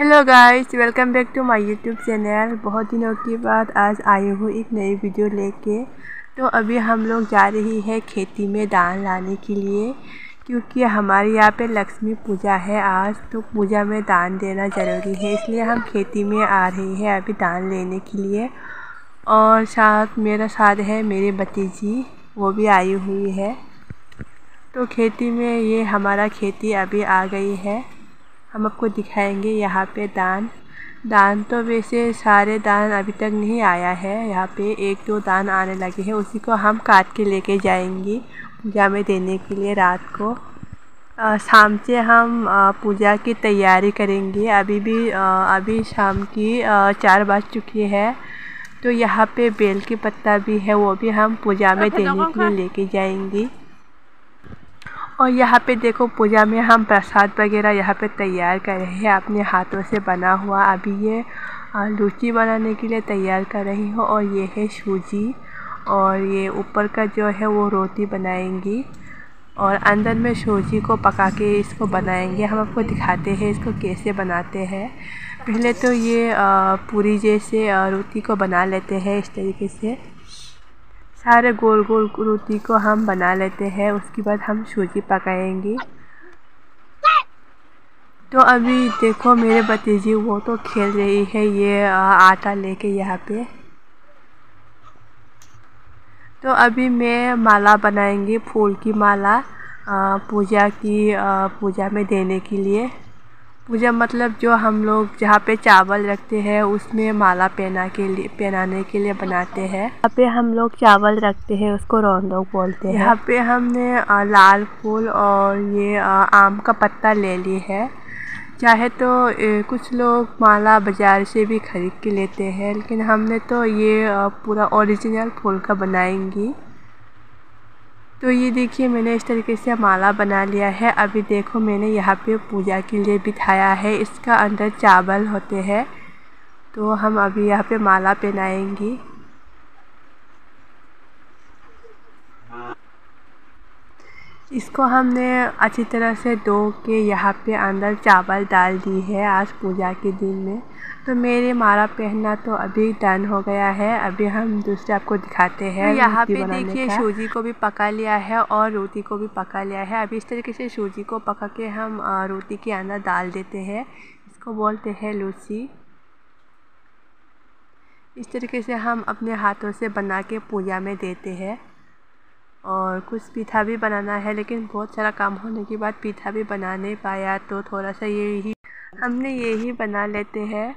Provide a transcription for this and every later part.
Hello guys, welcome back to my YouTube channel. बहुत दिनों के बाद आज आई हूँ एक नई वीडियो लेके। तो अभी हम लोग जा रही है खेती में दान लाने के लिए, क्योंकि हमारे यहाँ पे लक्ष्मी पूजा है आज। तो पूजा में दान देना ज़रूरी है, इसलिए हम खेती में आ रही है अभी दान लेने के लिए। और साथ मेरा साथ है मेरी भतीजी, वो भी आई हुई है। तो खेती में ये हमारा खेती अभी आ गई है। हम आपको दिखाएंगे यहाँ पे दान तो वैसे सारे दान अभी तक नहीं आया है। यहाँ पे एक दो दान आने लगे हैं, उसी को हम काट के लेके जाएंगे पूजा में देने के लिए रात को। शाम से हम पूजा की तैयारी करेंगे। अभी शाम की 4 बज चुकी है। तो यहाँ पे बेल के पत्ता भी है, वो भी हम पूजा में देने के लिए लेके जाएंगे। और यहाँ पे देखो, पूजा में हम प्रसाद वगैरह यहाँ पे तैयार कर रहे हैं अपने हाथों से बना हुआ। अभी ये लूची बनाने के लिए तैयार कर रही हूँ। और ये है सूजी, और ये ऊपर का जो है वो रोटी बनाएंगी, और अंदर में सूजी को पका के इसको बनाएंगे। हम आपको दिखाते हैं इसको कैसे बनाते हैं। पहले तो ये पूरी जैसे रोटी को बना लेते हैं इस तरीके से। सारे गोल गोल रोटी को हम बना लेते हैं, उसके बाद हम सूजी पकाएंगे। तो अभी देखो मेरे भतीजी वो तो खेल रही है ये आटा लेके यहाँ पे। तो अभी मैं माला बनाएंगी, फूल की माला पूजा में देने के लिए। पूजा मतलब जो हम लोग जहाँ पे चावल रखते हैं उसमें माला पहनाने के लिए बनाते हैं। यहाँ पे हम लोग चावल रखते हैं, उसको रौंदोक बोलते हैं। यहाँ पे हमने लाल फूल और ये आम का पत्ता ले ली है। चाहे तो कुछ लोग माला बाज़ार से भी ख़रीद के लेते हैं, लेकिन हमने तो ये पूरा ओरिजिनल फूल का बनाएंगी। तो ये देखिए मैंने इस तरीके से माला बना लिया है। अभी देखो मैंने यहाँ पे पूजा के लिए बिठाया है, इसका अंदर चावल होते हैं। तो हम अभी यहाँ पे माला पहनाएंगी। इसको हमने अच्छी तरह से धो के यहाँ पे अंदर चावल डाल दी है आज पूजा के दिन में। तो मेरे माला पहनना तो अभी डन हो गया है। अभी हम दूसरे आपको दिखाते हैं। तो यहाँ पे देखिए सूजी को भी पका लिया है और रोटी को भी पका लिया है। अभी इस तरीके से सूजी को पका के हम रोटी के अंदर डाल देते हैं। इसको बोलते हैं लूची। इस तरीके से हम अपने हाथों से बना के पूजा में देते हैं। और कुछ पीठा भी बनाना है, लेकिन बहुत सारा काम होने के बाद पीठा भी बना नहीं पाया, तो थोड़ा सा हमने यही बना लेते हैं।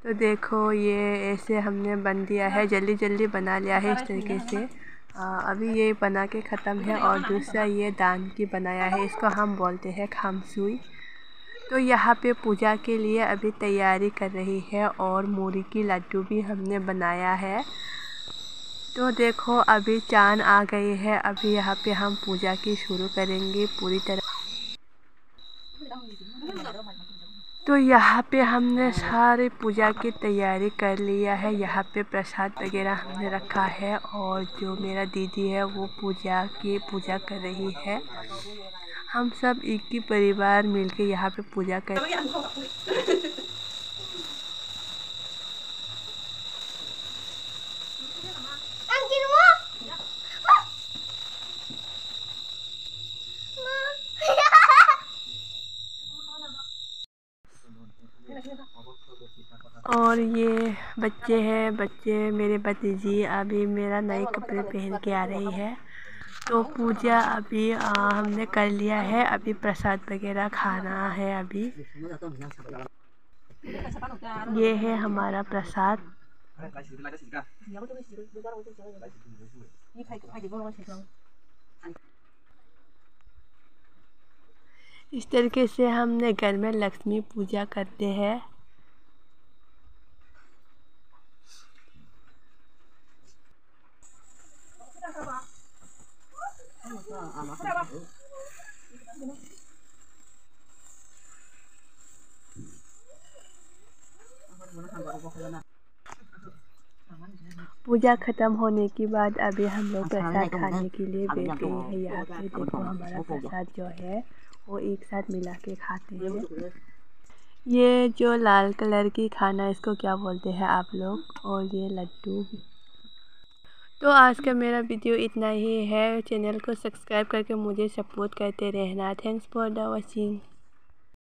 तो देखो ये ऐसे हमने बन दिया है, जल्दी जल्दी बना लिया है इस तरीके से। अभी ये बना के ख़त्म है। और दूसरा ये दान की बनाया है, इसको हम बोलते हैं खामसुई। तो यहाँ पे पूजा के लिए अभी तैयारी कर रही है, और मूरी की लड्डू भी हमने बनाया है। तो देखो अभी चाँद आ गई है। अभी यहाँ पे हम पूजा की शुरू करेंगे पूरी तरह। तो यहाँ पे हमने सारी पूजा की तैयारी कर लिया है। यहाँ पे प्रसाद वगैरह हमने रखा है, और जो मेरा दीदी है वो पूजा कर रही है। हम सब एक ही परिवार मिलके यहाँ पे पूजा कर। और ये बच्चे मेरे भतीजी अभी मेरा नए कपड़े पहन के आ रही है। तो पूजा अभी हमने कर लिया है। अभी प्रसाद वगैरह खाना है। अभी ये है हमारा प्रसाद। इस तरीके से हमने घर में लक्ष्मी पूजा करते हैं। पूजा ख़त्म होने के बाद अभी हम लोग प्रसाद खाने के लिए बैठ गए हैं। यहाँ पे देखो हमारा प्रसाद जो है वो एक साथ मिला के खाते हैं। ये जो लाल कलर की खाना इसको क्या बोलते हैं आप लोग? और ये लड्डू। तो आज का मेरा वीडियो इतना ही है। चैनल को सब्सक्राइब करके मुझे सपोर्ट करते रहना। Thanks for the watching.